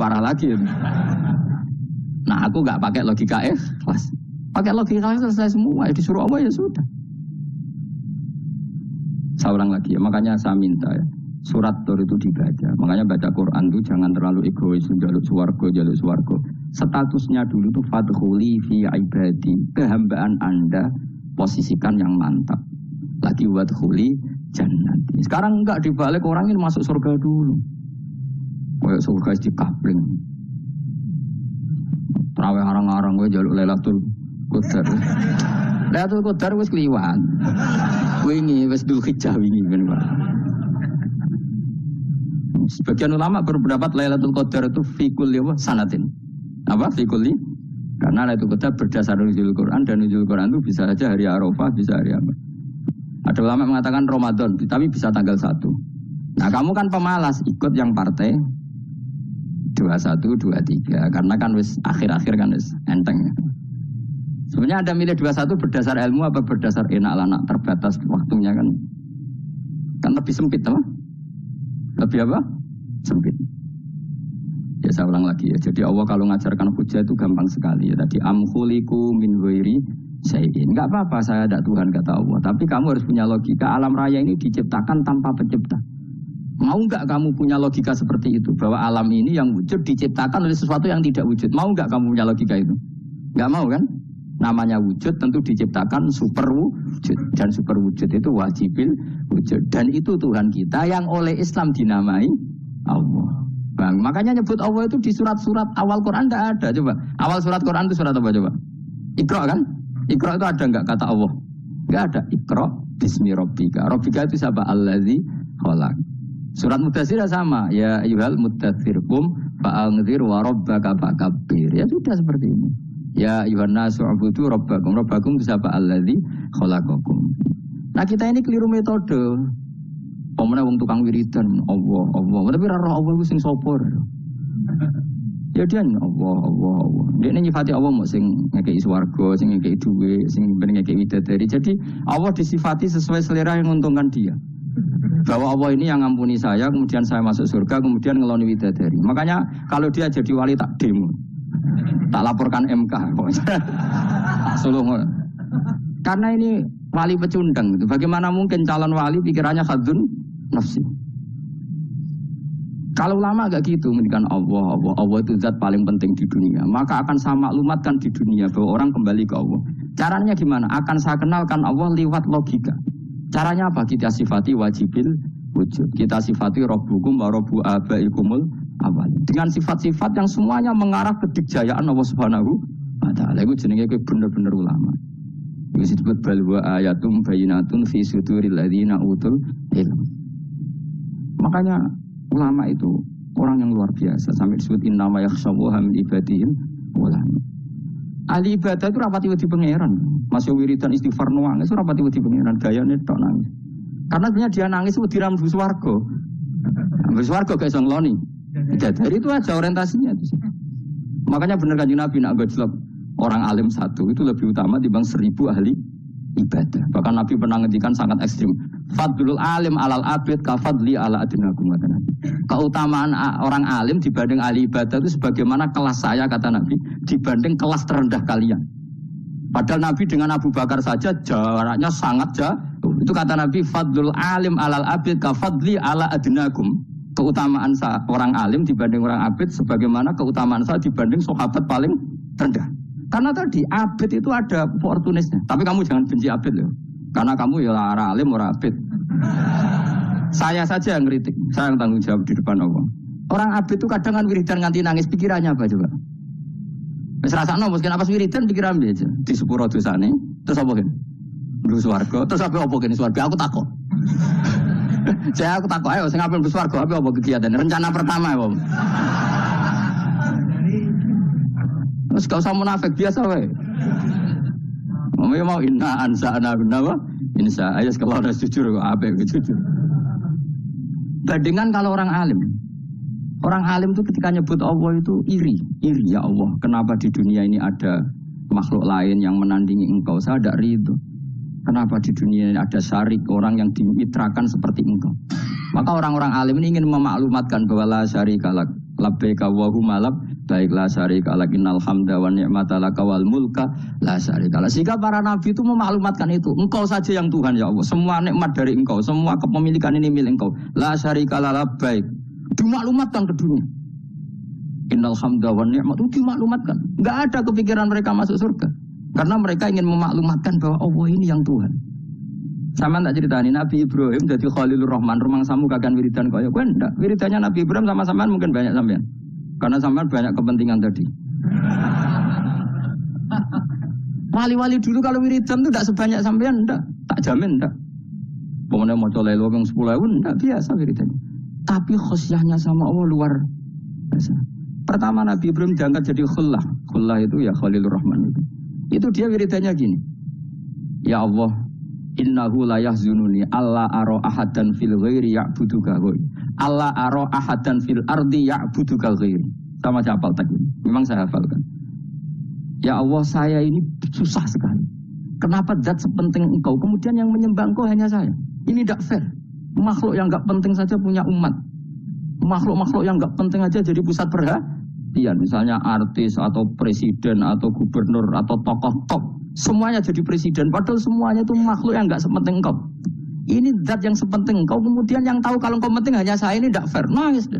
parah lagi. Nah aku nggak pakai logika ikhlas. Pakai logika selesai semua. Ya disuruh Allah ya sudah. Saya ulang lagi ya. Makanya saya minta ya. Surat Tur itu dibaca. Makanya baca Quran itu jangan terlalu egois. Jaluk suwargo. Statusnya dulu itu fadkhuli fi ibadi. Kehambaan Anda posisikan yang mantap. Lagi wadkhuli jannati. Sekarang enggak dibalik, orang ini masuk surga dulu. Kayak surga di kapling. Terawih arang-arang gue jaluk Lailatul Qadar. Lailatul Qadar wis kliwat. Wingi wis Dzulhijjah wingi ben. Sebagian ulama berpendapat Lailatul Qadar itu fikul sanatin. Apa fikuli? Karena Lailatul Qadar berdasar nuzul Quran, dan nuzul Quran itu bisa saja hari Arafah, bisa hari apa. Ada ulama mengatakan Ramadan, tapi bisa tanggal 1. Nah, kamu kan pemalas ikut yang partai 21, 23 karena kan wis akhir-akhir kan wis enteng. Sebenarnya Anda milih 21 berdasar ilmu apa berdasar enak lanak terbatas waktunya kan? Kan lebih sempit apa? Lebih apa? Sempit. Ya saya ulang lagi ya. Jadi Allah kalau ngajarkan hujah itu gampang sekali ya. Tadi amkhuliku min ghairi syai'in. Enggak apa-apa saya ada Tuhan kata Allah. Tapi kamu harus punya logika. Alam raya ini diciptakan tanpa pencipta. Mau enggak kamu punya logika seperti itu? Bahwa alam ini yang wujud diciptakan oleh sesuatu yang tidak wujud. Mau enggak kamu punya logika itu? Enggak mau kan? Namanya wujud tentu diciptakan super wujud. Dan super wujud itu wajibil wujud. Dan itu Tuhan kita yang oleh Islam dinamai Allah. Bang, makanya nyebut Allah itu di surat-surat awal Quran tidak ada. Coba, awal surat Quran itu surat apa coba? Iqra kan? Iqra itu ada enggak kata Allah? Enggak ada. Iqra bismi rabbika. Rabbika itu siapa? Allazi khalaq. Surat Mudaththir sama. Ya ayyuhal mudaththir qum fa'anzir wa rabbaka fakabbir. Ya sudah seperti ini. Ya ayyuhan nasu ubudu rabbakum. Rabbakum itu siapa? Allazi khalaqakum. Nah kita ini keliru metode. Pemene wong tukang wiridan Allah. Tapi ora roh Allah ku sing sopor. Ya dia Allah. Dia nyifati Allah mau sing ngekeki swarga, sing ngekeki dhuwit, sing ngekeki widadari. Jadi Allah disifati sesuai selera yang menguntungkan dia. Bahwa Allah ini yang ngampuni saya, kemudian saya masuk surga, kemudian ngeloni widadari. Makanya kalau dia jadi wali tak demo. Tak laporkan MK. Suluh. Karena ini wali pecundang. Bagaimana mungkin calon wali pikirannya khadzun nafsi? Kalau ulama agak gitu, mendikan Allah itu zat paling penting di dunia. Maka akan saya maklumatkan di dunia bahwa orang kembali ke Allah. Caranya gimana? Akan saya kenalkan Allah lewat logika. Caranya apa? Kita sifati wajibil wujud. Kita sifati rabbukum wa rabbu abaikumul awal. Dengan sifat-sifat yang semuanya mengarah ke dikjayaan Allah Subhanahu wa taala. Itu jenenge bener-bener ulama. Itu disebut balwa ayatum bayinatun fi suduril ladzina utul ilm. Makanya ulama itu orang yang luar biasa. Sampai disebut innama yakhshallaha min ibadihil ulama. Ahli ibadah itu rapati wedi pangeran. Masih wiridan istighfar nangis itu rapati wedi pangeran. Gayane tok nangis. Karena sebenarnya dia nangis wedi ra mlebu swarga. Mlebu swarga gak iso ngloni. Dari itu aja orientasinya itu. Makanya benar Kanjeng Nabi nak gojlok orang alim satu itu lebih utama dibanding 1000 ahli ibadah. Bahkan Nabi pernah ngendikan sangat ekstrim. Fadlul alim alal abid kafadli ala adinakum. Keutamaan orang alim dibanding ahli ibadah itu sebagaimana kelas saya kata Nabi dibanding kelas terendah kalian. Padahal Nabi dengan Abu Bakar saja jaraknya sangat jauh. Itu kata Nabi fadlul alim alal abid kafadli ala adinakum. Keutamaan orang alim dibanding orang abid sebagaimana keutamaan saya dibanding sahabat paling rendah. Karena tadi abid itu ada opportunisnya. Tapi kamu jangan benci abid loh. Karena kamu ya orang alim, orang abid. Saya saja yang ngeritik. Saya yang tanggung jawab di depan Allah. Orang abid itu kadang kan wiridan nganti nangis. Pikirannya apa coba? Serasakno mungkin apa wiridan pikiran dia aja. Di sepuro dosane. Terus apa kan? Mlebu swarga. Terus apa gini swarga? Aku takut. Aku takut. Ayo sing apel mlebu swarga apa kegiatan? Rencana pertama ya, Om. Terus gak usah munafik biasa wae. Mau inna ansa'na benawa insya ayat kalau ada jujur apa jujur. Bandingan kalau orang alim. Orang alim itu ketika nyebut Allah itu iri ya Allah. Kenapa di dunia ini ada makhluk lain yang menandingi engkau? Saya tidak ridho. Kenapa di dunia ini ada syarik orang yang dimitrakan seperti engkau? Maka orang-orang alim ini ingin memaklumatkan bahwa la syarika lak labbaika Allahumma labbaik la syarika lak innal hamda wan ni'mata laka wal mulka la syarika lak. Sehingga para nabi itu memaklumatkan itu, engkau saja yang Tuhan ya Allah, semua nikmat dari engkau, semua kepemilikan ini milik engkau, la syarika lak labbaik. Dimaklumatkan ke dunia. Innal hamda wan ni'mat itu dimaklumatkan. Enggak ada kepikiran mereka masuk surga. Karena mereka ingin memaklumatkan bahwa Allah ini yang Tuhan. Sama tak ceritani Nabi Ibrahim jadi Khalilur Rahman, rumang samu kagan wiridan kaya kowe ndak. Wiridannya Nabi Ibrahim sama sampean mungkin banyak sampean. Karena sampean banyak kepentingan tadi. Wali-wali dulu kalau wiridan itu tidak sebanyak sampean ndak, tak jamin ndak. Pokoknya maca lelo yang 10.000 ndak biasa wiridannya. Tapi khosyahnya sama Allah luar biasa. Pertama Nabi Ibrahim diangkat jadi khullah. Khullah itu ya Khalilur Rahman itu. Itu dia wiridannya gini. Ya Allah, innahu la yahzununi alla ara ahadan fil ghairi ya'buduka ghairi. Alla ara ahadan fil ardi ya'buduka ghairi. Sama saya hafal tadi. Memang saya hafalkan. Ya Allah, saya ini susah sekali. Kenapa zat sepenting engkau kemudian yang menyembah engkau hanya saya? Ini tidak fair. Makhluk yang enggak penting saja punya umat. Makhluk-makhluk yang enggak penting aja jadi pusat perhatian. Misalnya artis atau presiden atau gubernur atau tokoh top. Semuanya jadi presiden, padahal semuanya itu makhluk yang enggak sepenting engkau. Ini zat yang sepenting engkau, kemudian yang tahu kalau engkau penting hanya saya, ini tidak fair. Nangis.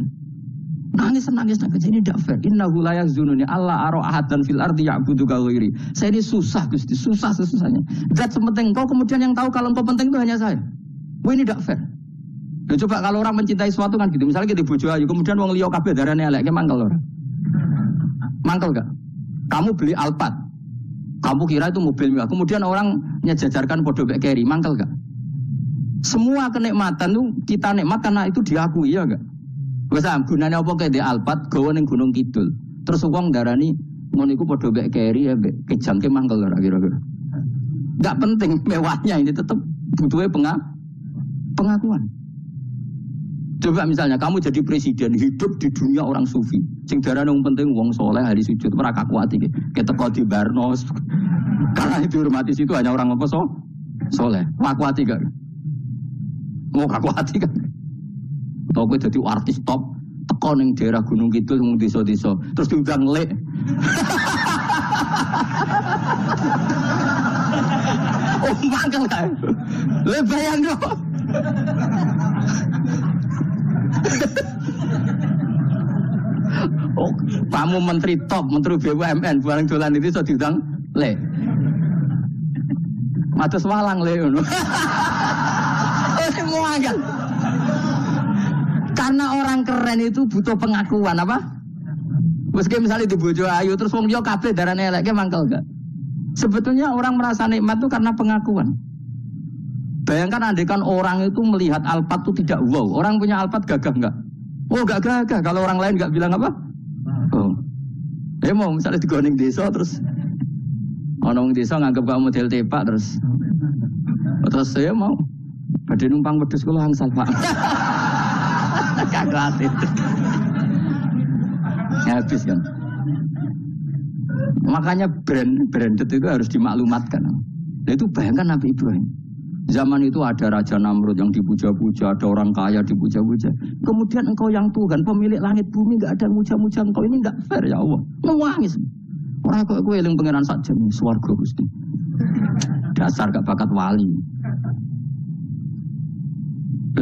Nangis. Ini tidak fair. Innahu la yahzununi alla ara ahadan fil ardi ya'buduka ghairi. Saya ini susah Gusti, susah sesusahnya. Zat sepenting engkau, kemudian yang tahu kalau engkau penting itu hanya saya. Wah, ini tidak fair. Nah, coba kalau orang mencintai sesuatu kan gitu. Misalnya kita bojo ayu, kemudian wong liya kabeh darane elek, mangkel ora? Mangkel enggak? Kamu beli Alphard. Kamu kira itu mobil mewah. Kemudian orang nyejajarkan podo bek keri, mangkel gak? Semua kenikmatan itu kita nikmat karena itu diakui ya gak? Wes gunane apa ke di Alphard gawe ning Gunung Kidul. Terus wong darani ngono iku podo bek keri ya bek kejangke mangkel ora kira-kira. Enggak penting mewahnya, ini tetap butuhnya pengakuan. Coba misalnya kamu jadi presiden, hidup di dunia orang sufi. Sing darane wong penting wong soleh hari sujud ora kakuati ki. Keteko di Barnos. Karena itu hormati situ hanya orang apa soleh. Kakuati gak? Mau kakuati kan? Tau kowe dadi artis top, teko ning daerah Gunung Kidul mung desa-desa, terus diundang lek. Oh, mangkel kan? Le bayang dong. Oh, kamu menteri top, menteri BUMN, barang dolan itu sudah diundang le. Matus walang le ngono. Semua kan. Karena orang keren itu butuh pengakuan apa? Meski misalnya di bojo ayu terus wong liya kabeh darane eleke mangkel gak? Sebetulnya orang merasa nikmat itu karena pengakuan. Bayangkan andekan orang itu melihat Alphard itu tidak wow. Orang punya Alphard gagah enggak? Oh gak gagah. Kalau orang lain enggak bilang apa? Oh. Mau misalnya di Goning desa terus orang desa nganggap kamu model tepak terus saya mau pada numpang wedhus kula angsal Pak. Kagak itu. Habis kan. Makanya branded itu harus dimaklumatkan. Nah, itu bayangkan Nabi Ibrahim. Zaman itu ada Raja Namrud yang dipuja-puja, ada orang kaya dipuja-puja. Kemudian engkau yang Tuhan, pemilik langit bumi, enggak ada muja-muja engkau, ini enggak fair ya Allah. Nangis. Orang kok kowe eling pangeran sak jam swarga Gusti. Dasar gak bakat wali.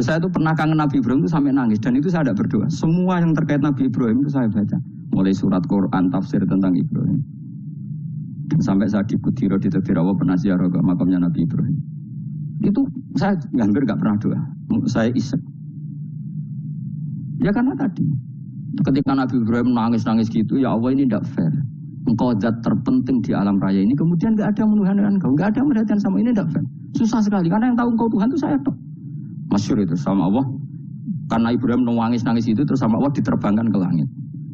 Saya itu pernah kangen Nabi Ibrahim itu sampai nangis dan itu saya tidak berdoa. Semua yang terkait Nabi Ibrahim itu saya baca. Mulai surat Quran, tafsir tentang Ibrahim. Sampai saya di Kudiro, di Tadirawa pernah ziarah ke makamnya Nabi Ibrahim. Itu saya hampir gak pernah doa. Saya isek. Ya karena tadi. Ketika Nabi Ibrahim nangis-nangis gitu, ya Allah ini tidak fair. Engkau zat terpenting di alam raya ini. Kemudian gak ada menuhan dengan engkau. Gak ada perhatian sama ini tidak fair. Susah sekali. Karena yang tahu engkau Tuhan itu saya toh. Masyhur itu sama Allah. Karena Ibrahim nangis-nangis itu terus sama Allah diterbangkan ke langit.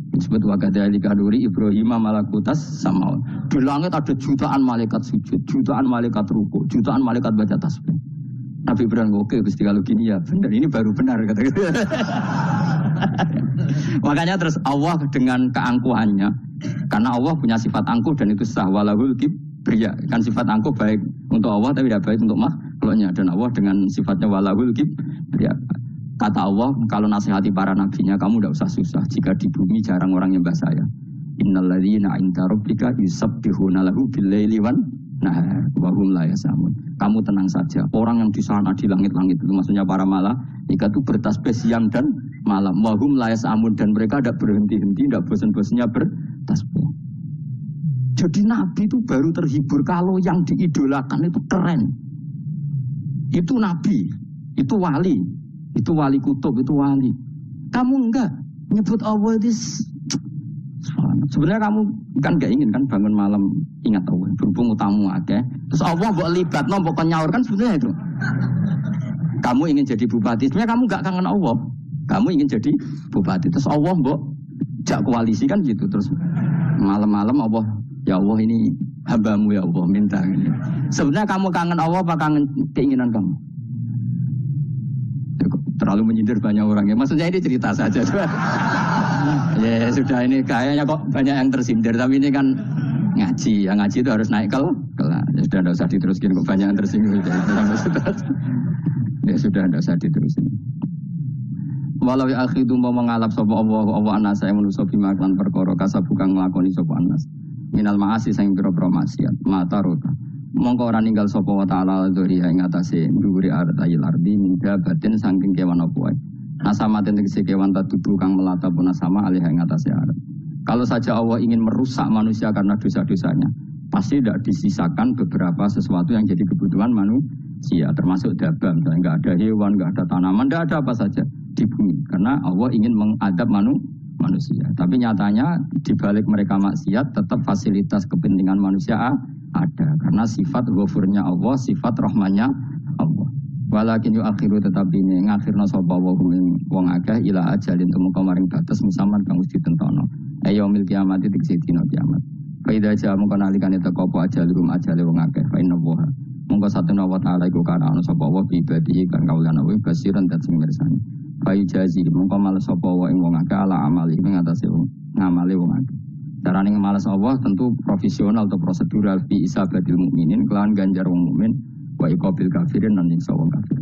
Disebut wakadzalika nuri Ibrahim malakutas sama Allah. Di langit ada jutaan malaikat sujud, jutaan malaikat ruku, jutaan malaikat baca tasbih. Nabi Ibrahim oke, Gusti kalau gini ya benar, ini baru benar kata gitu. Makanya terus Allah dengan keangkuhannya, karena Allah punya sifat angkuh dan itu sah walahul kibriya. Kan sifat angkuh baik untuk Allah tapi tidak baik untuk makhluknya, dan Allah dengan sifatnya walahul kibriya. Kata Allah, kalau nasihati para nabinya, kamu tidak usah susah. Jika di bumi jarang orang nyembah saya. Innalladzina 'inda rabbika yusabbihuna lahu bil-laili wan nahar wa hum la yasamun. Kamu tenang saja. Orang yang di sana di langit-langit itu maksudnya para malaikat itu bertasbih siang dan malam. Wa hum la yasamun, dan mereka tidak berhenti-henti, tidak bosan-bosannya bertasbih. Jadi Nabi itu baru terhibur kalau yang diidolakan itu keren. Itu Nabi, itu wali kutub, itu wali. Kamu enggak nyebut Allah itu. Sebenarnya kamu kan gak ingin kan bangun malam ingat Allah, berhubung utamu akeh. Terus Allah mbok libatno, mbok nyaur kan sebenarnya itu. Kamu ingin jadi bupati, sebenarnya kamu gak kangen Allah. Kamu ingin jadi bupati, terus Allah mbok jak koalisi kan gitu. Terus malam-malam Allah, ya Allah ini hambamu ya Allah minta. Sebenarnya kamu kangen Allah apa kangen keinginan kamu? Terlalu menyindir banyak orang ya. Maksudnya ini cerita saja. Ya sudah, ini kayaknya kok banyak yang tersindir. Tapi ini kan ngaji. Yang ngaji itu harus naik kelas. Ya sudah, tidak usah diteruskin. Kok banyak yang tersinggung. Ya sudah, tidak usah diterusin. Walau akhidu mau mengalap sapa Allah anas saya manusa bima lan perkara kasabukang nglakoni sapa anas. Minal ma'asi sing pira-pira maksiat. Mata rota. Mongko ora ninggal sapa wa ta'ala dzuriya ing atase dhuwure artayil ardi minda batin saking kewan apa wae. Nasamaten tegese kewan tatubu kang melata pun sama alih ing atase arep. Kalau saja Allah ingin merusak manusia karena dosa-dosanya, pasti tidak disisakan beberapa sesuatu yang jadi kebutuhan manusia, termasuk dabah, misalnya enggak ada hewan, enggak ada tanaman, enggak ada apa saja di bumi, karena Allah ingin mengadab manusia. Tapi nyatanya di balik mereka maksiat tetap fasilitas kepentingan manusia ada, karena sifat ghafurnya Allah, sifat rahmannya Allah. Walakin yu akhiru tetapi ini ngakhirna sapa wong akeh ila ajalin tumeka maring batas musamman kang wis ditentono. Yaumil kiamat tegese dina kiamat. Fa idza ja mongko nalikane teko apa ajalum ajale wong akeh fa inna wa mongko satuna wa ta'ala iku kana ana sapa wa ibadihi kang kaulana wa basiran dat sing mirsani. Fa ijazi mongko males sapa wa ing wong akeh ala amali ing atase ngamale wong akeh. Carane ngemales Allah tentu profesional atau prosedural fi isabatil mukminin kelawan ganjar wong mukmin wa iqabil kafirin lan nyiksa wong kafir.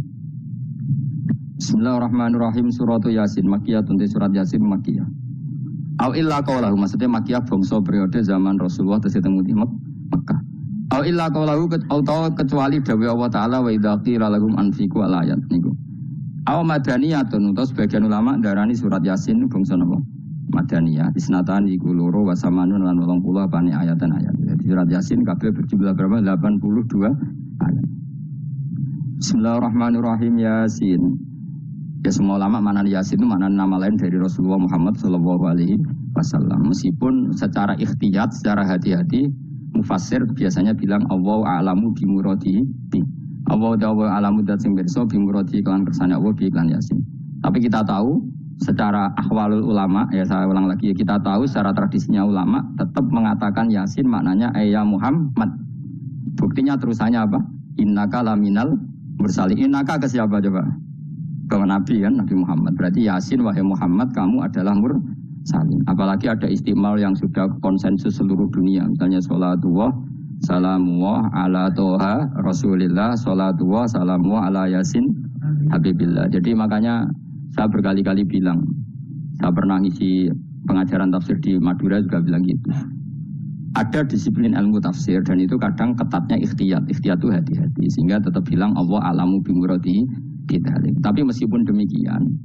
Bismillahirrahmanirrahim. Surat Yasin Makkiyah, surat Yasin Makkiyah. Au illa qaulahu, maksudnya Makkiyah bangsa periode zaman Rasulullah tesih teng Mekah. Au illa qaulahu kecuali dawuh Allah taala wa idza qila lahum anfiqu alayat niku. Au madaniyatun, utawa sebagian ulama darani surat Yasin bangsa napa? Madaniyah. Isnatan iku loro wa samanun lan 80 apane ayatan ayat. Jadi surat Yasin kabeh berjumlah berapa? 82 ayat. Bismillahirrahmanirrahim. Yasin. Ya semua ulama makna Yasin itu makna nama lain dari Rasulullah Muhammad SAW. Meskipun secara ikhtiyat, secara hati-hati, mufassir biasanya bilang Allah a'lamu bimuradi. Allah a'lamu dat sing pirsa bimuradi kelan kersane Allah bi iklan Yasin. Tapi kita tahu secara ahwalul ulama, ya saya ulang lagi, kita tahu secara tradisinya ulama tetap mengatakan Yasin maknanya ya Muhammad. Buktinya terusannya apa? Innaka laminal mursalin. Innaka ke siapa coba? Ke Nabi kan, Nabi Muhammad. Berarti Yasin wahai Muhammad kamu adalah mursalin. Apalagi ada istimal yang sudah konsensus seluruh dunia. Misalnya sholatullah salamullah ala toha rasulillah, sholatullah salamullah ala Yasin habibillah. Jadi makanya saya berkali-kali bilang, saya pernah ngisi pengajaran tafsir di Madura juga bilang gitu. Ada disiplin ilmu tafsir dan itu kadang ketatnya ikhtiyat. Ikhtiyat itu hati-hati. Sehingga tetap bilang Allah alamu bimuradi kita. Tapi meskipun demikian,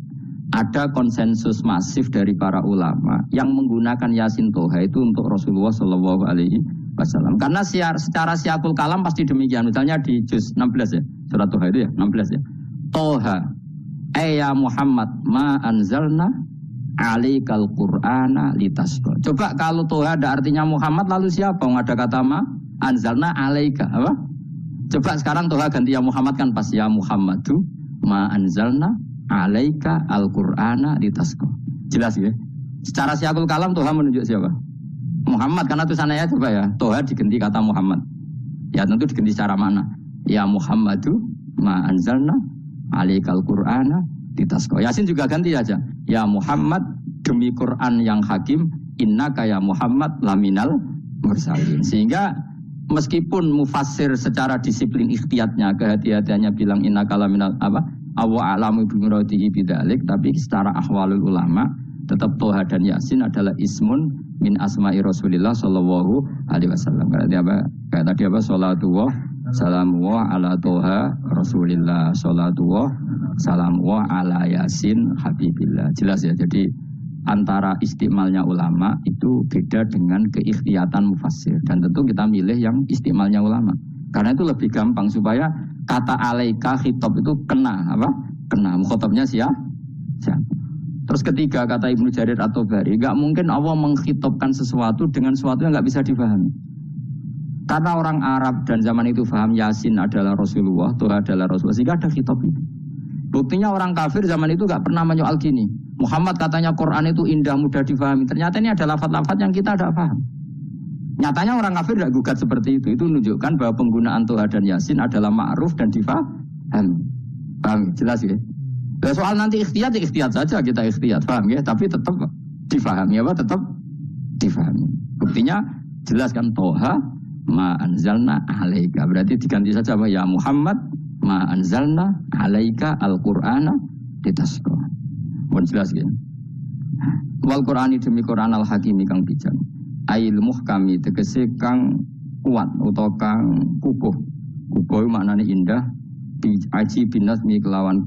ada konsensus masif dari para ulama yang menggunakan Yasin Toha itu untuk Rasulullah SAW. Karena secara siakul kalam pasti demikian. Misalnya di juz 16 ya, surat Toha itu ya, 16 ya. Toha, ya Muhammad, ma anzalna alikal Qur'ana litasqa. Coba kalau Toha ada artinya Muhammad, lalu siapa? Ada kata ma anzalna alaika, apa? Coba sekarang Toha ganti ya Muhammad kan pas ya Muhammadu ma anzalna alaika al-Qur'ana litasqa. Jelas ya? Secara siakul kalam Toha menunjuk siapa? Muhammad, karena tulisannya ya coba ya. Toha diganti kata Muhammad. Ya tentu diganti secara mana? Ya Muhammadu ma anzalna alaikal Qur'ana litasqa. Yasin juga ganti aja. Ya Muhammad demi Quran yang hakim, innaka ya Muhammad laminal mursalin. Sehingga meskipun mufassir secara disiplin ikhtiyatnya, kehati-hatiannya bilang innaka laminal apa? Awa alamu bimuradihi bidzalik, tapi secara ahwalul ulama tetap Toha dan Yasin adalah ismun min asma'i Rasulillah sallallahu alaihi wasallam. Kayak tadi apa? Salatullah salamu ala Toha Rasulillah, salatullah salamu ala Yasin habibillah. Jelas ya. Jadi antara istimalnya ulama itu beda dengan keikhtiyatan mufassir, dan tentu kita milih yang istimalnya ulama. Karena itu lebih gampang supaya kata alaika khitab itu kena apa? Kena mukhatabnya siapa? Terus ketiga kata Ibnu Jarir At-Tabari, enggak mungkin Allah mengkhitobkan sesuatu dengan sesuatu yang enggak bisa dipahami. Karena orang Arab dan zaman itu paham Yasin adalah Rasulullah, Tuhan adalah Rasulullah, sehingga ada khitab itu. Buktinya orang kafir zaman itu enggak pernah menyoal gini. Muhammad katanya Quran itu indah, mudah difahami. Ternyata ini ada lafaz-lafaz yang kita tidak paham. Nyatanya orang kafir tidak gugat seperti itu. Itu menunjukkan bahwa penggunaan Tuhan dan Yasin adalah ma'ruf dan difahami. Paham? Jelas ya? Nah, soal nanti ikhtiyat saja kita ikhtiyat. Paham ya? Tapi tetap difahami apa? Tetap difahami. Buktinya jelas kan Toha ma anzalna alaika. Berarti diganti saja apa? Ya Muhammad ma anzalna alaika al-Qur'ana litasqa. Mohon jelas ya. Wal Qur'ani demi Qur'an al-Hakimi kang bijak. Ail muhkami tegese kang kuat utawa kang kukuh. Kukuh maknane indah, aji binasmi kelawan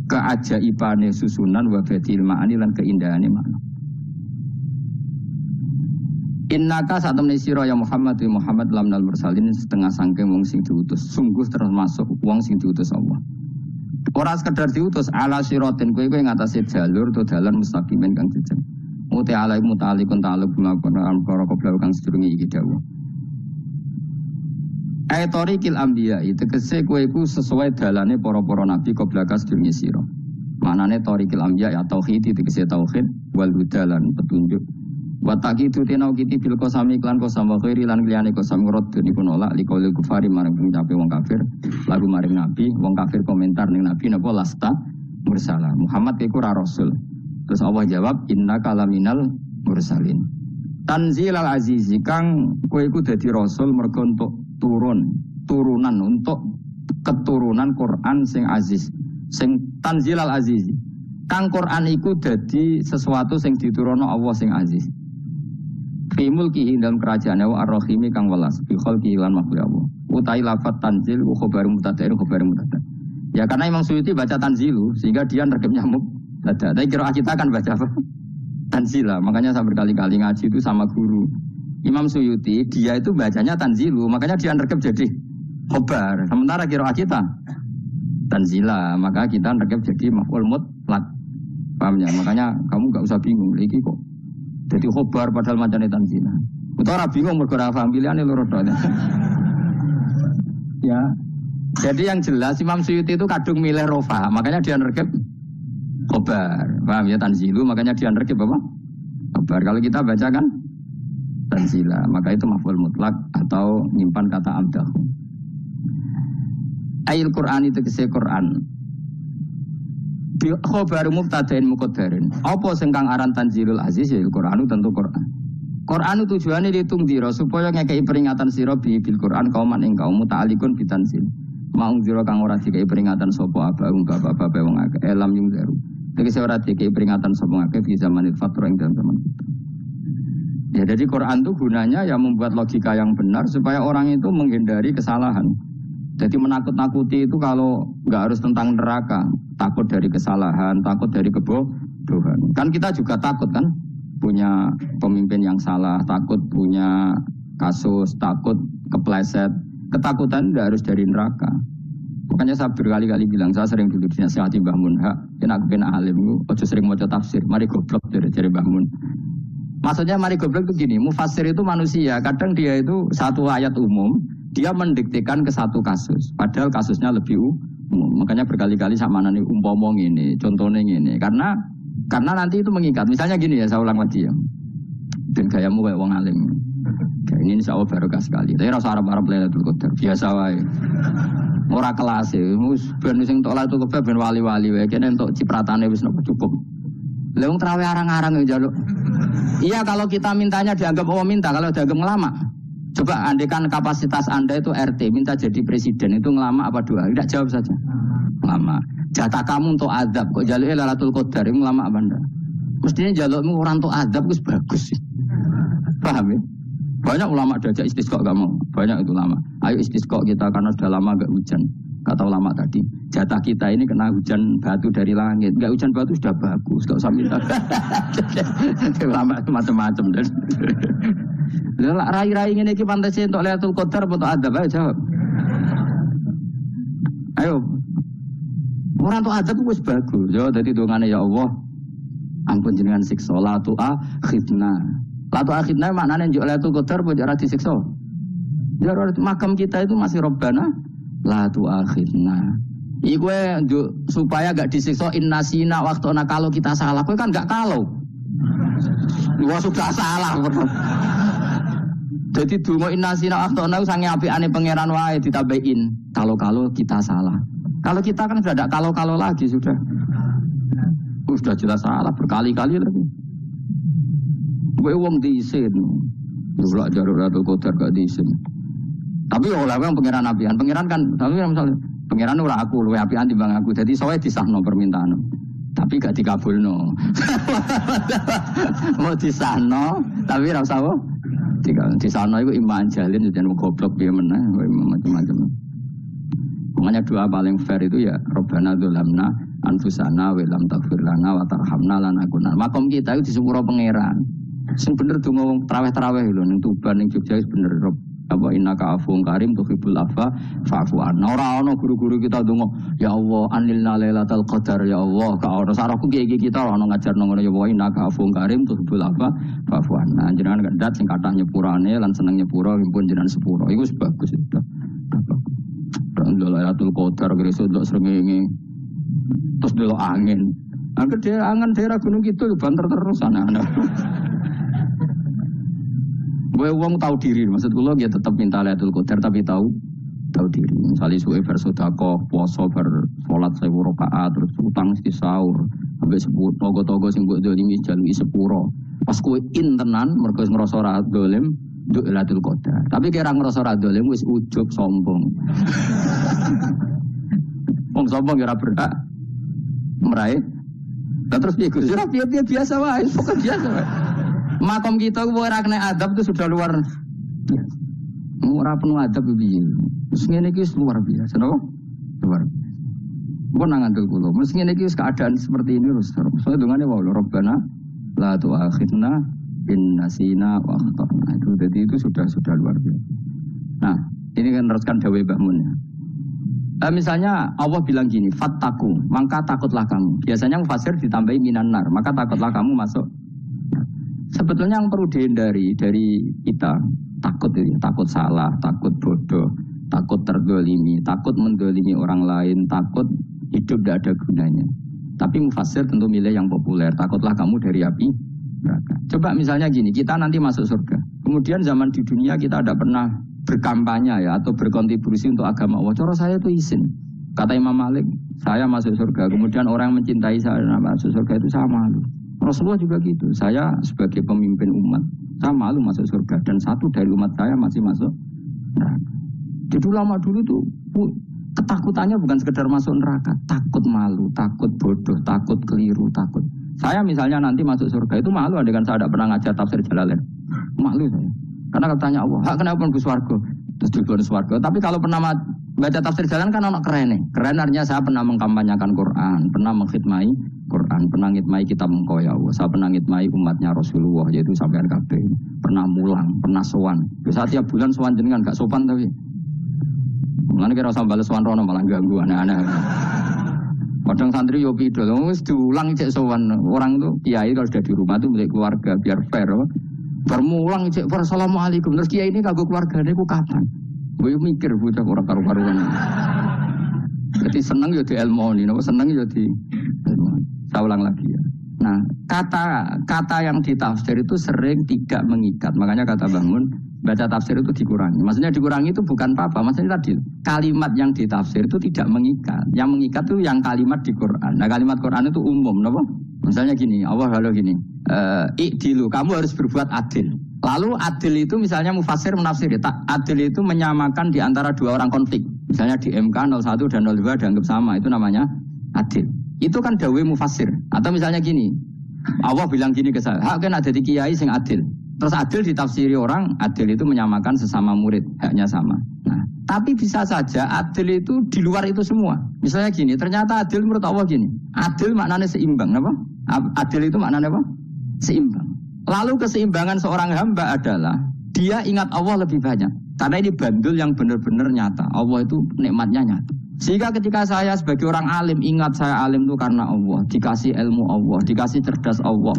keajaibane susunan wa badil ma'ani lan keindahane makna. Innaka satamne sira ya Muhammad lamnal mursalin setengah sangking wong sing diutus. Sungguh termasuk wong sing diutus Allah. Ora sekedar diutus ala siratin kowe ngatasi jalur to dalan mustaqimin kang jejeg. Muti alai mutalikun ta'aluk bimakon para koblau kang sedurungi iki dawuh. Ayatorikil anbiya itu tegese kowe iku sesuai dalane para-para nabi qoblaka sedurunge sira. Manane torikil anbiya ya tauhid tegese tauhid wal hudalan petunjuk. Wa taqitu tinau kiti bil qasami klan qasam wa khairi lan liyane qasam ngrad niku nolak liqaul kufari marang pencape wong kafir lagu maring nabi wong kafir komentar ning nabi napa lasta mursala Muhammad iku ra rasul. Terus Allah jawab innaka laminal mursalin. Tanzilal azizi kang kowe iku dadi rasul mergo untuk turunan untuk keturunan Quran sing aziz, sing tanzilal azizi. Kang Quran iku dadi sesuatu sing diturunno Allah sing aziz. Fi mulkihi dalam kerajaane wa ar-rahimi kang welas fi khalqihi lan makhluk Allah. Utai lafat tanzil wa khabaru mutada'ir khabaru mutada'ir. Ya karena Imam Suyuti baca tanzilu sehingga dia nerkemnya ada. Tapi kira kita akan baca apa? Tanzila. Makanya saya berkali-kali ngaji itu sama guru. Imam Suyuti, dia itu bacanya tanzilu. Makanya dia nerkep jadi khobar. Sementara kira kita tanzila. Maka kita nerkep jadi maf'ul mutlaq. Paham ya? Makanya kamu gak usah bingung. Ini kok jadi khobar padahal macamnya tanzila. Itu orang bingung mereka paham pilihannya lurut. Ya. Jadi yang jelas Imam Suyuti itu kadung milih rofa. Makanya dia nerkep khobar, paham ya tanzilu, makanya dia nerkep apa? Khobar. Kalau kita baca kan tanzila, maka itu maf'ul mutlak atau nyimpan kata abdahu. Ayil Quran itu kese Quran. Bi khobaru mubtadain muqaddarin. Apa sing kang aran tanzilul aziz ya Quran tentu Quran. Quran itu tujuane ditungdira supaya ngekei peringatan sira bil Quran kauman ing kaum muta'alikun bitanzil. Mau jiro kang ora dikai peringatan sapa abang bapak-bapak wong akeh elam yung zeru. Tegese ora dikai peringatan sapa akeh di zamanil fatra ing dalam zaman kita. Ya jadi Quran itu gunanya ya membuat logika yang benar supaya orang itu menghindari kesalahan. Jadi menakut-nakuti itu kalau enggak harus tentang neraka, takut dari kesalahan, takut dari kebodohan. Kan kita juga takut kan punya pemimpin yang salah, takut punya kasus, takut kepleset. Ketakutan tidak harus dari neraka. Makanya saya berkali-kali bilang, saya sering dulu dinasihati Mbah Mun, kena aku kena alim, ojo sering mau tafsir, mari goblok dari Mbah Mun. Maksudnya mari goblok itu gini, mufassir itu manusia, kadang dia itu satu ayat umum, dia mendiktekan ke satu kasus, padahal kasusnya lebih umum. Makanya berkali-kali sama nani umpomong ini, contohnya ini, karena nanti itu mengikat. Misalnya gini ya, saya ulang lagi ya, dan gayamu kayak wong alim. Ini insya Allah barokah sekali. Tapi rasa Arab-Arab Lailatul Qadar biasa wae. Ora kelas e. Ben sing tok Lailatul Qadar ben wali-wali wae. Kene entuk cipratane wis cukup. Lah wong trawe arang-arang yo njaluk. Iya kalau kita mintanya dianggap minta, kalau dianggap ngelama. Coba andekan kapasitas Anda itu RT minta jadi presiden itu ngelama apa doa? Tidak jawab saja. Lama. Jatah kamu untuk azab kok jaluk Lailatul Qadar itu lama apa ndak? Mestinya jalukmu orang untuk azab itu bagus sih. Paham ya? Banyak ulama diajak istisqa gak mau. Banyak itu lama. Ayo istisqa kita karena sudah lama gak hujan. Kata ulama tadi, jatah kita ini kena hujan batu dari langit. Gak hujan batu sudah bagus. Gak usah minta. Ulama macam-macam. Rai-rai ini ki pantasnya untuk Lailatul Qadar atau untuk azab? Ayo jawab. Ayo. Orang untuk azab itu bagus. Jadi doangane ya Allah, ampun jenengan siksa la tu'akhidna. La tu'akhidna maknane njuk Lailatul Qadar apa ora disiksa. Ya makam kita itu masih Rabbana la tu'akhidna. Iku supaya gak disiksa innasina waktuna kalau kita salah. Kowe kan gak kalau. Wah sudah salah. Jadi donga innasina waktuna sange apikane pangeran wae ditambahin. Kalau kita salah. Kalau kita kan sudah tidak kalau lagi sudah. Sudah jelas salah berkali-kali lagi. Gue wong diisin. Dulak jaruk Lailatul Qadar gak diisin. Tapi oleh wong pangeran apian. Pangeran kan tapi misalnya pangeran ora aku luwe apian timbang aku. Jadi sowe disahno permintaan. Tapi gak dikabulno. Mau disahno tapi ora usah wae. Disahno iku iman jalin jan goblok piye meneh macam-macam. Makanya doa paling fair itu ya Rabbana dzulamna anfusana wa lam taghfir lana wa tarhamna lanakunanna. Makom kita itu disepuro pangeran. Sing bener donga wong traweh-traweh lho ning Tuban ning Jogja wis bener apa innaka afuwun karim tuhibbul afwa fa'fu anna. Ora ana guru-guru kita donga ya Allah anilna lailatul qadar ya Allah ka ora sarahku kiye-kiye kita ora ngajarno ngono ya Allah innaka afuwun karim tuhibbul afwa fa'fu anna. Jenengan kandat sing kathah nyepurane lan seneng nyepuro pun jenengan sepuro. Iku wis bagus itu. Lailatul Qadar gresuk ndelok srengenge. Terus ndelok angin. Angger angan daerah gunung kidul banter terus anak-anak. Gue wong tahu diri, maksud kula ya tetap minta Lailatul Qadar tapi tahu diri. Misalnya suwe bersedekah, puasa salat 1000 rakaat terus utang mesti sahur. Sampai sebut togo-togo sing mbok dolimi jaluki sepuro. Pas kowe tenan mergo ngrasa ora dolim nduk Lailatul Qadar. Tapi kira ngrasa ora dolim wis ujug sombong. Wong sombong ora berhak meraih. Lah terus piye Gus? Ora piye biasa wae, pokok biasa wae. Makom kita ora kena adab itu sudah luar biasa. Ora penuh adab piye. Terus ngene iki luar biasa, napa? Luar biasa. Kok nang ngandel kula. Mesti ngene iki keadaan seperti ini terus. Soale dongane wae Rabbana la tu'akhidna in nasina wa akhtana. Itu jadi itu sudah luar biasa. Nah, ini kan teruskan dawuh Mbah Mun ya. Misalnya Allah bilang gini, fattaku, maka takutlah kamu. Biasanya mufasir ditambahi minan nar, maka takutlah kamu masuk. Sebetulnya yang perlu dihindari dari kita takut itu, takut salah, takut bodoh, takut terdolimi, takut mendolimi orang lain, takut hidup tidak ada gunanya. Tapi mufasir tentu milih yang populer. Takutlah kamu dari api neraka. Coba misalnya gini, kita nanti masuk surga. Kemudian zaman di dunia kita tidak pernah berkampanye ya atau berkontribusi untuk agama Allah. Cara saya itu izin. Kata Imam Malik, saya masuk surga. Kemudian orang mencintai saya masuk surga itu saya malu. Rasulullah juga gitu. Saya sebagai pemimpin umat, saya malu masuk surga. Dan satu dari umat saya masih masuk neraka. Jadi ulama dulu tuh ketakutannya bukan sekedar masuk neraka, takut malu, takut bodoh, takut keliru, takut. Saya misalnya nanti masuk surga itu malu dengan saya tidak pernah ngajar tafsir Jalalain. Malu saya. Karena katanya Allah, kenapa pun swarga? Terus diberi swarga. Tapi kalau pernah baca tafsir Jalalain kan anak keren nih. Keren artinya saya pernah mengkampanyakan Quran, pernah mengkhidmati Quran, pernah ngitmai kitab engkau ya Allah. Saya pernah ngitmai umatnya Rasulullah, yaitu sampean kabeh. Pernah mulang, pernah sowan. Saat tiap bulan sowan jenengan gak sopan tapi. Mulane kira usah bales sowan rono malah ganggu aneh-aneh. Kadang santri yo pidol, wis diulang cek sowan. Orang itu kiai kalau sudah di rumah itu milik keluarga biar fair. Bermulang cek assalamualaikum. Terus kiai ini kagok keluargane ku kapan? Gue mikir bocah ora karu-karuan. Jadi seneng yo di ilmoni, napa seneng yo di ilmoni. Saya ulang lagi ya. Nah, kata yang ditafsir itu sering tidak mengikat. Makanya kata Bangun, baca tafsir itu dikurangi. Maksudnya dikurangi itu bukan apa-apa. Maksudnya tadi, kalimat yang ditafsir itu tidak mengikat. Yang mengikat itu yang kalimat di Quran. Nah, kalimat Quran itu umum, kenapa? Misalnya gini, Allah lalu gini, i'dilu, kamu harus berbuat adil. Lalu adil itu misalnya mufasir menafsir, adil itu menyamakan di antara dua orang konflik. Misalnya di MK 01 dan 02 dianggap sama, itu namanya adil. Itu kan dawai mufassir. Atau misalnya gini, Allah bilang gini ke saya, hak kan ada di kiai sing adil. Terus adil ditafsiri orang, adil itu menyamakan sesama murid, haknya sama. Nah, tapi bisa saja adil itu di luar itu semua. Misalnya gini, ternyata adil menurut Allah gini, adil maknanya seimbang, apa? Adil itu maknanya apa? Seimbang. Lalu keseimbangan seorang hamba adalah dia ingat Allah lebih banyak. Karena ini bandul yang benar-benar nyata. Allah itu nikmatnya nyata. Sehingga ketika saya sebagai orang alim, ingat saya alim itu karena Allah. Dikasih ilmu Allah, dikasih cerdas Allah,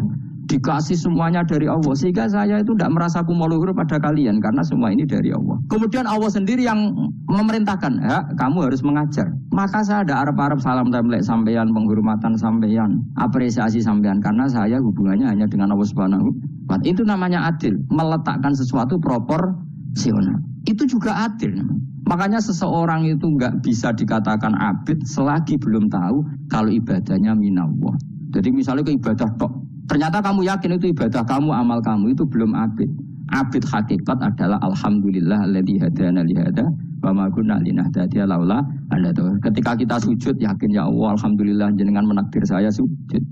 dikasih semuanya dari Allah. Sehingga saya itu tidak merasa kumuluhur pada kalian. Karena semua ini dari Allah. Kemudian Allah sendiri yang memerintahkan, ya, kamu harus mengajar. Maka saya ada Arab-Arab salam template sampeyan, penghormatan sampeyan, apresiasi sampeyan. Karena saya hubungannya hanya dengan Allah Subhanahu wa Ta'ala. Itu namanya adil. Meletakkan sesuatu proporsional. Itu juga adil. Makanya seseorang itu nggak bisa dikatakan abid selagi belum tahu kalau ibadahnya minallah. Jadi misalnya ke ibadah tok, ternyata kamu yakin itu ibadah kamu, amal kamu, itu belum abid. Abid hakikat adalah alhamdulillah alladzi hadana li hada wa ma kunna linahtadiya laula an hadana. Ketika kita sujud yakin ya Allah, alhamdulillah jenengan menakdir saya sujud.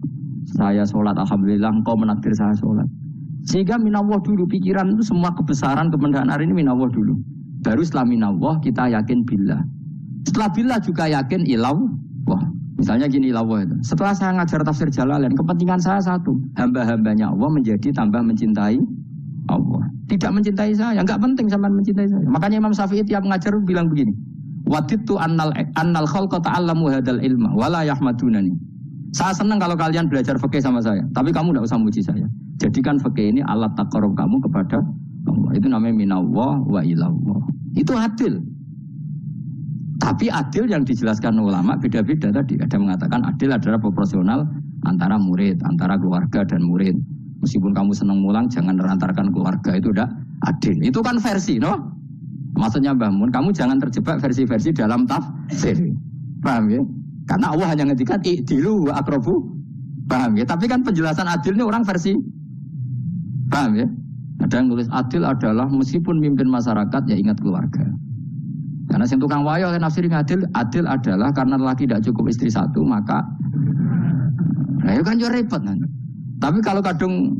Saya sholat, alhamdulillah engkau menakdir saya sholat. Sehingga minallah dulu, pikiran itu semua kebesaran kemendahan ini minallah dulu. Baru setelah minallah kita yakin billah. Setelah billah juga yakin ilah. Wah, misalnya gini ilah itu. Setelah saya ngajar tafsir Jalalain, kepentingan saya satu, hamba-hambanya Allah menjadi tambah mencintai Allah. Tidak mencintai saya, enggak penting sampean mencintai saya. Makanya Imam Syafi'i tiap ngajar bilang begini. Waditu annal khalqa ta'allamu hadal ilma wala yahmadunani. Saya senang kalau kalian belajar fikih sama saya, tapi kamu enggak usah muji saya. Jadikan fikih ini alat taqarrub kamu kepada Allah. Itu namanya minallah wa ilallah. Itu adil. Tapi adil yang dijelaskan ulama beda-beda tadi. Ada mengatakan adil adalah proporsional antara murid, antara keluarga dan murid. Meskipun kamu senang mulang, jangan merantarkan keluarga, itu udah adil. Itu kan versi, no? Maksudnya Mbah Mun, kamu jangan terjebak versi-versi dalam tafsir. Paham ya? Karena Allah hanya ngedikan i'dilu wa aqrabu. Paham ya? Tapi kan penjelasan adil ini orang versi. Paham ya? Ada yang nulis adil adalah meskipun mimpin masyarakat ya ingat keluarga. Karena yang tukang wayo kan nafsirin adil adalah karena laki tidak cukup istri satu maka nah itu kan juga repot kan. Tapi kalau kadung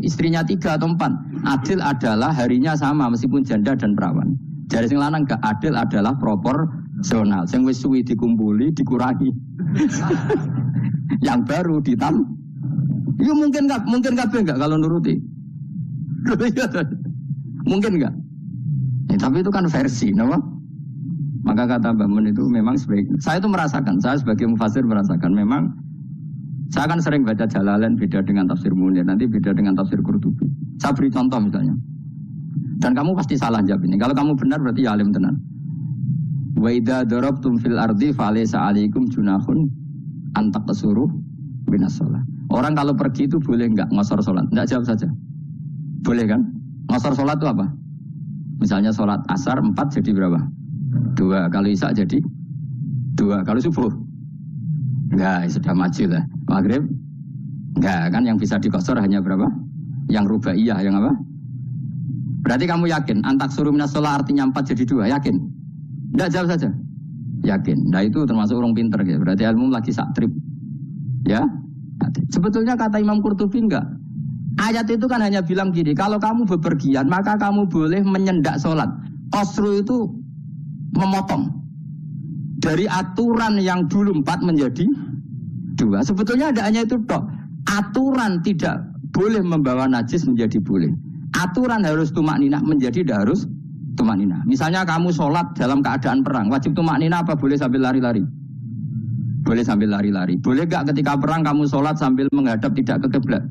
istrinya 3 atau 4, adil adalah harinya sama meskipun janda dan perawan. Dari sing lanang gak adil adalah proporsional. Sing wis suwi dikumpuli dikurangi. Yang baru ditam. Ya mungkin enggak kalau nuruti. Mungkin enggak? Ya, tapi itu kan versi, nama. Maka kata Mbak Mun itu memang sebaik. Saya itu merasakan, saya sebagai mufassir merasakan memang. Saya kan sering baca Jalalain beda dengan tafsir Munir, nanti beda dengan tafsir Qurtubi. Saya beri contoh misalnya. Dan kamu pasti salah jawab ini. Kalau kamu benar berarti ya alim tenan. Wa idza darabtum fil ardi falaysa 'alaikum junahun an taqsuru minas shalah. Orang kalau pergi itu boleh enggak ngosor salat? Enggak, jawab saja. Boleh kan? Ngosor salat itu apa? Misalnya salat asar 4 jadi berapa? 2. Kalau isya jadi 2. Kalau subuh? Enggak, sudah maju lah. Maghrib? Enggak, kan yang bisa dikosor hanya berapa? Yang rubaiyah, yang apa? Berarti kamu yakin antak suruh minas shalah artinya 4 jadi 2, yakin? Enggak, jawab saja. Yakin. Nah itu termasuk orang pinter gitu. Berarti ilmu lagi saktrip. Ya? Sebetulnya kata Imam Qurtubi enggak. Ayat itu kan hanya bilang gini, kalau kamu bepergian maka kamu boleh menyendak sholat. Qasru itu memotong. Dari aturan yang dulu 4 menjadi 2. Sebetulnya ada hanya itu tok. Aturan tidak boleh membawa najis menjadi boleh. Aturan harus tumakninah menjadi tidak harus tumakninah. Misalnya kamu sholat dalam keadaan perang, wajib tumakninah apa boleh sambil lari-lari? Boleh sambil lari-lari. Boleh gak ketika perang kamu sholat sambil menghadap tidak ke kiblat?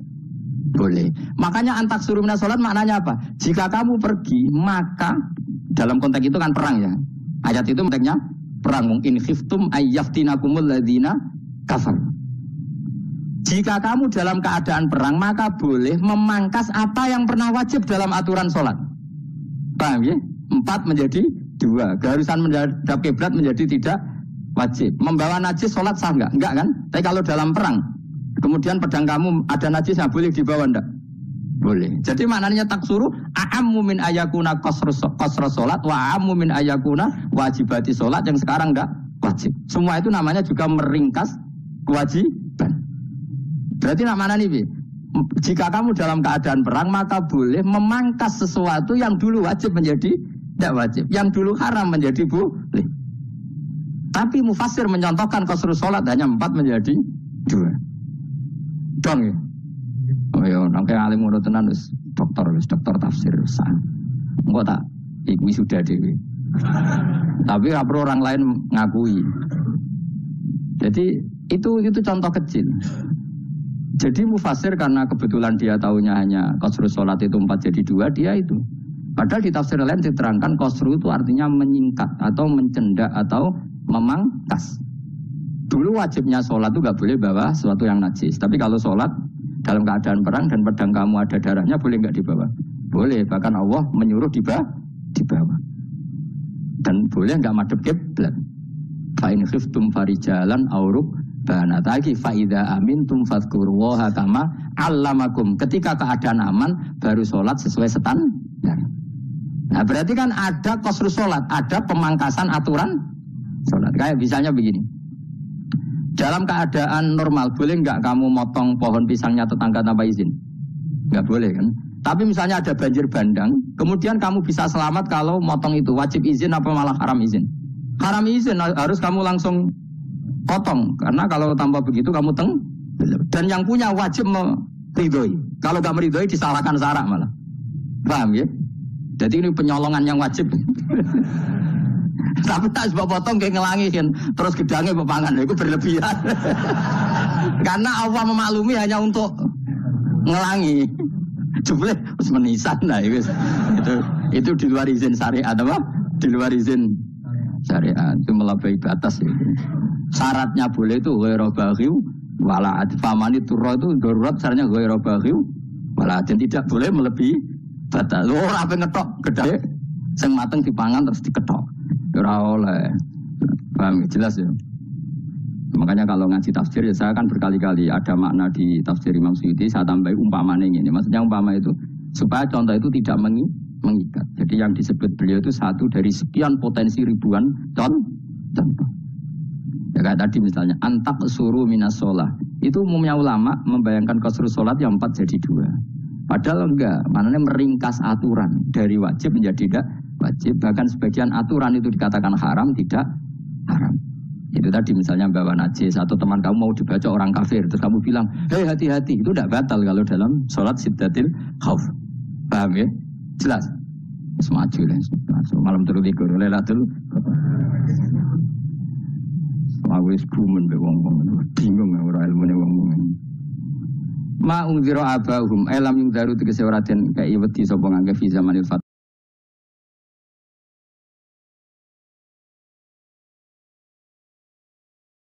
Boleh. Makanya antak suruh minas sholat maknanya apa? Jika kamu pergi maka dalam konteks itu kan perang ya. Ayat itu konteksnya perang. In khiftum ayyaftinakumul ladzina kafar. Jika kamu dalam keadaan perang maka boleh memangkas apa yang pernah wajib dalam aturan sholat. Paham ya? 4 menjadi 2. Keharusan menghadap kiblat menjadi tidak wajib. Membawa najis sholat sah enggak? Enggak kan? Tapi kalau dalam perang kemudian pedang kamu ada najisnya boleh dibawa enggak? Boleh. Jadi maknanya taksuru a'ammu min ayakuna qasra salat wa a'ammu min ayakuna wajibati salat yang sekarang enggak wajib. Semua itu namanya juga meringkas kewajiban. Berarti namanya nih, jika kamu dalam keadaan perang maka boleh memangkas sesuatu yang dulu wajib menjadi tidak wajib, yang dulu haram menjadi boleh. Tapi mufassir mencontohkan qasrus salat hanya 4 menjadi 2. Dong ya. Oh ya, nangke alim ngono tenan wis dokter tafsir sah. Engko tak iku sudah dhewe. Tapi ora perlu orang lain ngakui. Jadi itu contoh kecil. Jadi mufassir karena kebetulan dia tahunya hanya qasrus salat itu 4 jadi 2, dia itu. Padahal di tafsir lain diterangkan qasru itu artinya menyingkat atau mencendak atau memangkas. Dulu wajibnya sholat itu gak boleh bawa sesuatu yang najis. Tapi kalau sholat dalam keadaan perang dan pedang kamu ada darahnya, boleh gak dibawa? Boleh, bahkan Allah menyuruh dibawa. Dan boleh gak madhep kiblat. Fa'in khiftum farijalan auruk banataki fa'idha amintum fadhkurullaha kama allamakum. Ketika keadaan aman, baru sholat sesuai standar. Nah berarti kan ada qasrus sholat, ada pemangkasan aturan sholat. Kayak misalnya begini. Dalam keadaan normal, boleh nggak kamu motong pohon pisangnya tetangga tanpa izin? Nggak boleh kan? Tapi misalnya ada banjir bandang, kemudian kamu bisa selamat kalau motong itu. Wajib izin apa malah haram izin? Haram izin, harus kamu langsung potong. Karena kalau tanpa begitu kamu dan yang punya wajib meridhoi. Kalau nggak meridhoi disalahkan syarak malah. Paham ya? Jadi ini penyolongan yang wajib. Tapi tak sebab potong kayak ngelangiin terus gedangnya pepangan itu berlebihan. Karena Allah memaklumi hanya untuk ngelangi. Jumlah harus menisan lah itu di luar izin syariat apa? Di luar izin syariat itu melampaui batas itu. Syaratnya boleh itu ghairu baghiw wala adfamani turra itu darurat syaratnya ghairu baghiw wala dan tidak boleh melebihi batas. Ora ape ngetok gedhe sing mateng dipangan terus diketok. Ora oleh. Paham jelas ya. Makanya kalau ngaji tafsir ya saya kan berkali-kali ada makna di tafsir Imam Suyuti saya tambahi umpamanya ini. Maksudnya umpama itu supaya contoh itu tidak mengikat. Jadi yang disebut beliau itu satu dari sekian potensi ribuan contoh. Ya kayak tadi misalnya antak suruh minas sholah. Itu umumnya ulama membayangkan qasrus sholat yang 4 jadi 2. Padahal enggak, maknanya meringkas aturan dari wajib menjadi tidak wajib. Bahkan sebagian aturan itu dikatakan haram, tidak haram. Itu tadi misalnya bawa najis atau teman kamu mau dibaca orang kafir, terus kamu bilang, hei hati-hati, itu tidak batal kalau dalam sholat siddatil khauf. Paham ya? Jelas? Semaju lah. Malam telu likur, lelatul. Awis bumen be wong-wong bingung ora ilmune wong-wong. Ma unzira abahum elam yung daru tegese ora den kai wedi sapa ngangge fi zamanil